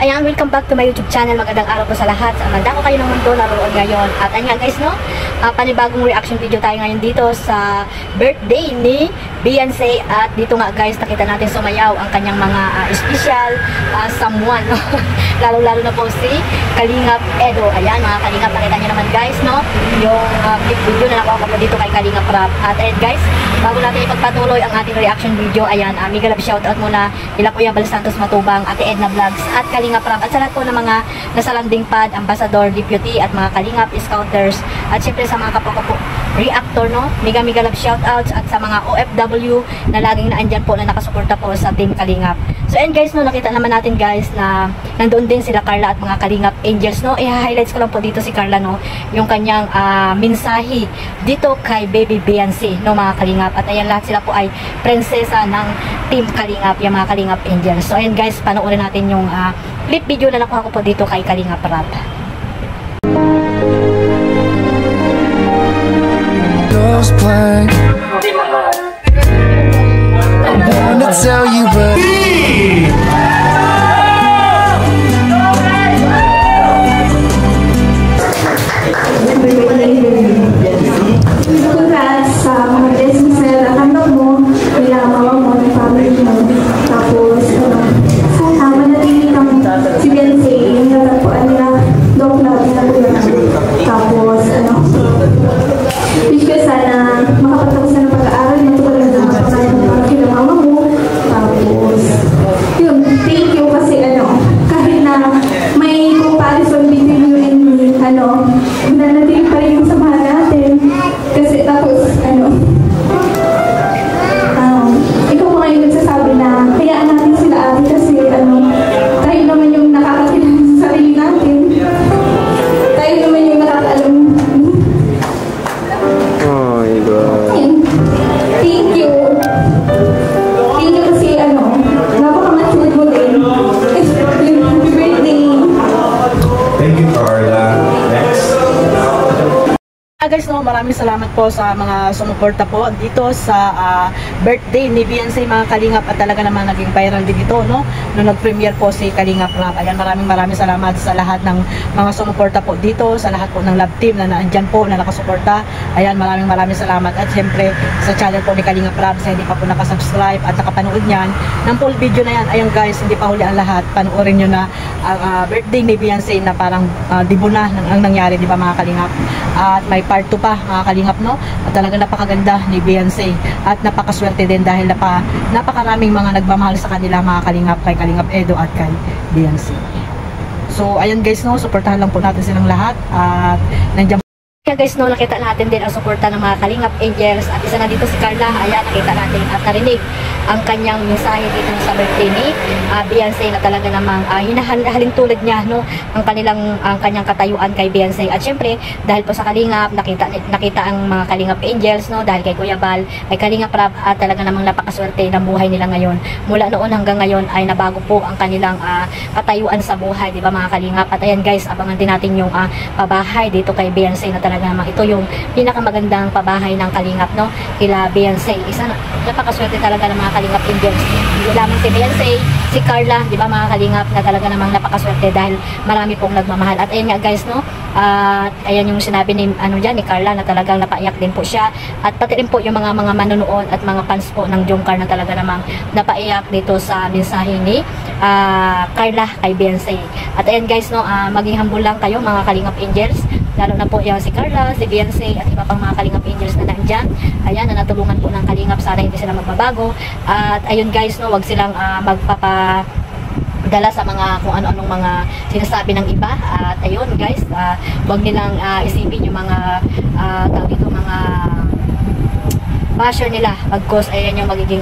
ayan, welcome back to my YouTube channel. Magandang araw po sa lahat. Sa amanda ko kayo ng mundo naroon ngayon. At ayan guys, no? Panibagong reaction video tayo ngayon dito sa birthday ni Beyonce. At dito nga guys, nakita natin sumayaw ang kanyang mga special someone, no? Lalo-lalo na po si Kalingap Edo. Ayan mga Kalingap, nakita nyo naman guys, no? Yung clip video na nakuha ko dito kay Kalingap Rap. At ayan guys, bago natin ipagpatuloy ang ating reaction video, ayan, mega love shoutout muna nila Kuya Bal Santos Matubang, Ate Edna Vlogs at Kalingap Rap, at sa lahat po ng mga nasa landing pad, ambassador, deputy at mga Kalingap scouters, at syempre sa mga kapwa po reactor, no? Mega love shoutouts, at sa mga OFW na laging naandyan po na nakasuporta po sa Team Kalingap. So and guys, no, nakita naman natin guys na nandoon din sila Carla at mga Kalingap Angels, no? I-highlights ko lang po dito si Carla, no? Yung kanyang mensahe dito kay Baby Beyonce, no mga Kalingap. At ayan, lahat sila po ay prinsesa ng Team Kalingap, yung mga Kalingap Angels. So ayan guys, panoorin natin yung clip video na nakuha ko po dito kay Kalingap Rap. I wanna tell you but congrats sa mga blessings na natanggap mo, nilamawa mo ng family mo. Tapos, manatili kang si Beyonce, yung natagpuan nila, dog love nila po yun. Tapos, wish ko sana makapagtapos na ng pag-aaral na tulad ng mga pangalan ng kinamama mo. Tapos, yun, thank you kasi kahit na may comparison between you and me, nanatili pa rin yung samahan natin. Kasi tapos, ikaw po ngayon nagsasabi na hayaan natin sila ate kasi tayo naman yung nakakakilala sa sarili natin. Tayo naman yung nakakaalam. oh my God. Thank you. Thank you kasi napaka-mature mo din. Happy birthday. Thank you, Carla. Next. Guys, no, maraming salamat po sa mga sumuporta po dito sa birthday ni Beyonce, mga Kalingap, at talaga naman naging viral din ito, no? Nung nag-premiere po si Kalingap Rap. Ayan, maraming salamat sa lahat ng mga sumuporta po dito, sa lahat po ng love team na naandyan po, na nakasuporta. Ayan, maraming salamat. At siyempre, sa channel po ni Kalingap Rap, sa hindi pa po nakasubscribe at nakapanood niyan ng full video na yan. Ayan guys, hindi pa huli ang lahat. Panoorin nyo na birthday ni Beyonce na parang dibo na ang nangyari, di ba mga Kalingap? At may part 2 pa mga Kalingap, no? At talagang napakaganda ni Beyonce at napakaswerte din dahil napakaraming mga nagmamahal sa kanila, mga Kalingap, kay Kalingap Edo at kay Beyonce. So ayan guys, no, suportahan lang po natin silang lahat at nandiyan. Kaya guys, no, nakita natin din ang suporta ng mga Kalingap Angels, at isa na dito si Carla. Ayan, nakita natin at narinig ang kanyang mensahe dito sa birthday ni Beyonce, na talaga namang hinahalin tulad niya, no, ang kanyang katayuan kay Beyonce. At syempre, dahil po sa Kalingap, nakita ang mga Kalingap Angels, no, dahil kay Kuya Bal, kay Kalingap Rap, at talaga namang napakaswerte ng buhay nila ngayon. Mula noon hanggang ngayon ay nabago po ang kanilang katayuan sa buhay, di ba mga Kalingap? At ayan guys, abangan din natin yung pabahay dito kay Beyonce, na talaga namang ito yung pinakamagandang pabahay ng Kalingap, no, kila Beyonce. Napakaswerte talaga ng mga Kalingap Angels. Hindi lamang si Beyonce, si Carla, di ba mga Kalingap, na talaga namang napakaswerte dahil marami pong nagmamahal. At ayan nga guys, no, ayan yung sinabi ni ni Carla, na talagang napaiyak din po siya, at pati rin po yung mga manonood at mga fans po ng Jungkar na talaga namang napaiyak dito sa mensahe ni Carla kay Beyonce. At ayan guys, no, maging humble lang kayo mga Kalingap Angels, lalo na po yung si Carla, si Beyonce at iba pang mga Kalingap Angels na nandyan. Ayan, na natulungan po ng Kalingap, sana hindi sila magbabago. At ayun guys, no, wag silang magpapadala sa mga kung ano-anong mga sinasabi ng iba. At ayun guys, wag nilang isipin yung mga mga basher nila, bagkos ayan yung magiging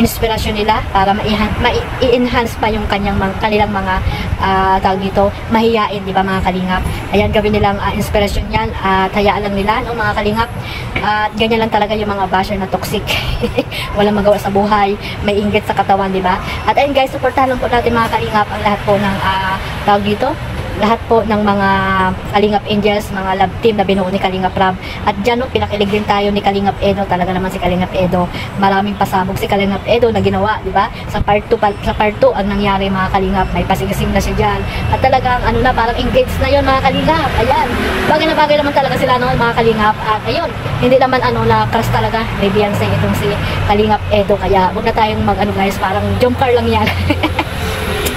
inspirasyon nila para ma-enhance pa yung kanilang mga mahiyain, di ba mga Kalingap? Ayan, gawin nilang inspirasyon yan, at hayaan lang nila, no, mga Kalingap. At ganyan lang talaga yung mga basher na toxic. Walang magawa sa buhay, may inggit sa katawan, di ba? At ayun guys, supportahan lang po natin mga Kalingap ang lahat po ng lahat po ng mga Kalingap Angels, mga love team na binuo ni Kalingap Rab. At dyan no, pinakilig din tayo ni Kalingap Edo. Talaga naman si Kalingap Edo, maraming pasabog si Kalingap Edo na ginawa, di ba? Sa part 2 ang nangyari mga Kalingap, may pasigasing na siya dyan. At talagang ano na, parang engaged na yon mga Kalingap. Ayan, bagay na bagay naman talaga sila no, mga Kalingap. At ayun, hindi naman ano na crush talaga ni Beyonce itong si Kalingap Edo. Kaya huwag na tayong mag ano guys, parang jump car lang yan.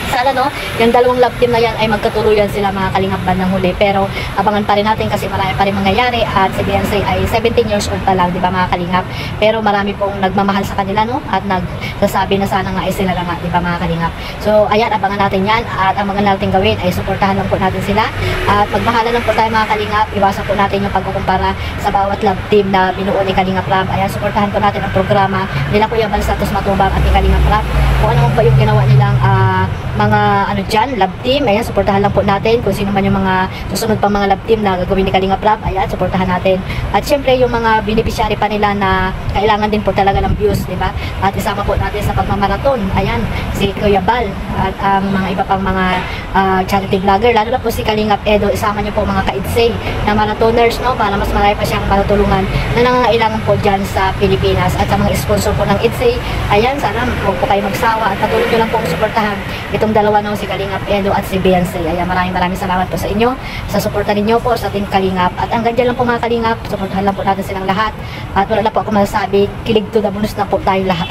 Sana no, yung dalawang love team na yan ay magkatuluyan sila mga Kalingap bandang huli. Pero abangan pa rin natin kasi marami pa rin mangyayari. At si Beyonce ay 17 years old pa lang, di ba mga Kalingap? Pero marami pong nagmamahal sa kanila no, at nagsasabi na sana nga ay sila lang nga, di ba mga Kalingap? So ayan, abangan natin yan. At ang mga natin gawin ay suportahan lang po natin sila. At magmahalan lang po tayo mga Kalingap. Iwasan po natin yung pagkukumpara sa bawat love team na binuo ni Kalingap Rab. Ayan, suportahan po natin ang programa nila Kuya Bal Santos Matubang at ni Kalingap Rab. Kung ano pa yung ginawa nilang mga ano dyan, love team, ayan, suportahan lang po natin. Kung sino man yung mga susunod pang mga love team na gagawin ni Kalingap Rab, ayan, suportahan natin. At syempre yung mga beneficiary pa nila na kailangan din po talaga ng views, di ba? At isama po natin sa pagmamarathon, ayan, si Kuya Bal at ang mga iba pang mga charity vlogger, lalo na po si Kalingap Edo. Isama niyo po mga ka-IDSAY na marathoners, no, para mas marami pa siyang matutulungan na nangangailangan po dyan sa Pilipinas. At sa mga sponsor po ng IDSAY, ayan, sana huwag po kayo magsawa at patuloy nyo lang po suportahan itong dalawa no, si Kalingap Edo at si Beyonce. Ayan, maraming salamat po sa inyo, sa suporta ninyo po sa Team Kalingap. At hanggang dyan lang po mga Kalingap, suportahan lang po natin silang lahat. At wala na po ako masasabi, kilig to the bonus na po tayo lahat.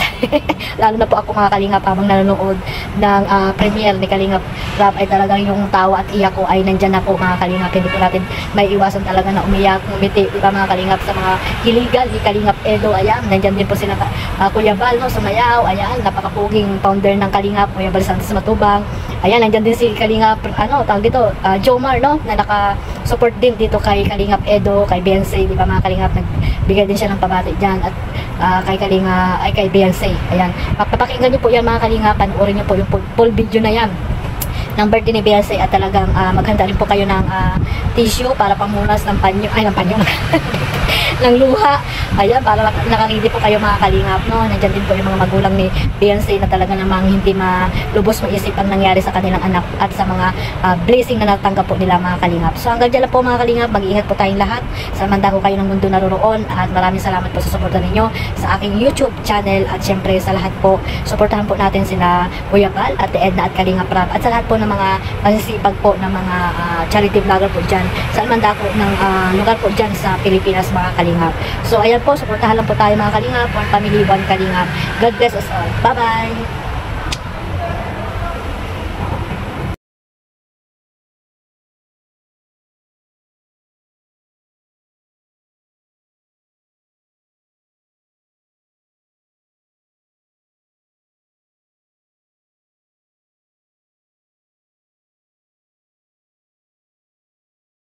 Lalo na po ako mga Kalingap habang nanonood ng premiere ni Kalingap Rab ay talagang yung tawa at iyak ko ay nandyan na po mga Kalingap. Hindi po natin may iwasan talaga na umiyak, ngumiti, di ba mga Kalingap, sa mga hiligan ni Kalingap Edo. Ayan, nandyan din po sila Kuya Bal, no, sumayaw. Ayan, napakapuging founder ng Kalingap, Kuya Bal Santos Matubang. Ayan, nandyan din si Kalingap, ano, tawag dito, Jomar, no, na naka-support din dito kay Kalingap Edo, kay Beyonce, di ba mga Kalingap, nagbigay din siya ng pabati dyan. At kay Beyonce. Ayan, papakinggan niyo po yan mga Kalingap, panoorin niyo po yung full video na yan ng birthday ni Beyonce. At talagang maghanda rin po kayo ng tissue para pamunas ng panyo, ng luha. Ayan, para nakaready po kayo mga Kalingap, no. Nandiyan din po yung mga magulang ni Beyonce na talaga namang hindi malubos maisip ang nangyari sa kanilang anak at sa mga blessing na natanggap po nila mga Kalingap. So hanggang dyan lang po mga Kalingap, mag-iingat po tayong lahat sa mandako kayo ng mundo naroroon. At maraming salamat po sa suporta ninyo sa aking YouTube channel. At syempre sa lahat po, suportahan po natin sila Kuya Bal, Ate Edna at Kalingap Rab. At sa lahat po ng mga masisipag po ng mga charity vlogger po dyan sa mandako ng lugar po dyan sa Pilipinas mga Kalingap. So ayan po, suportahan lang po tayo mga Kalingap. One family, one Kalingap. God bless us all. Bye-bye!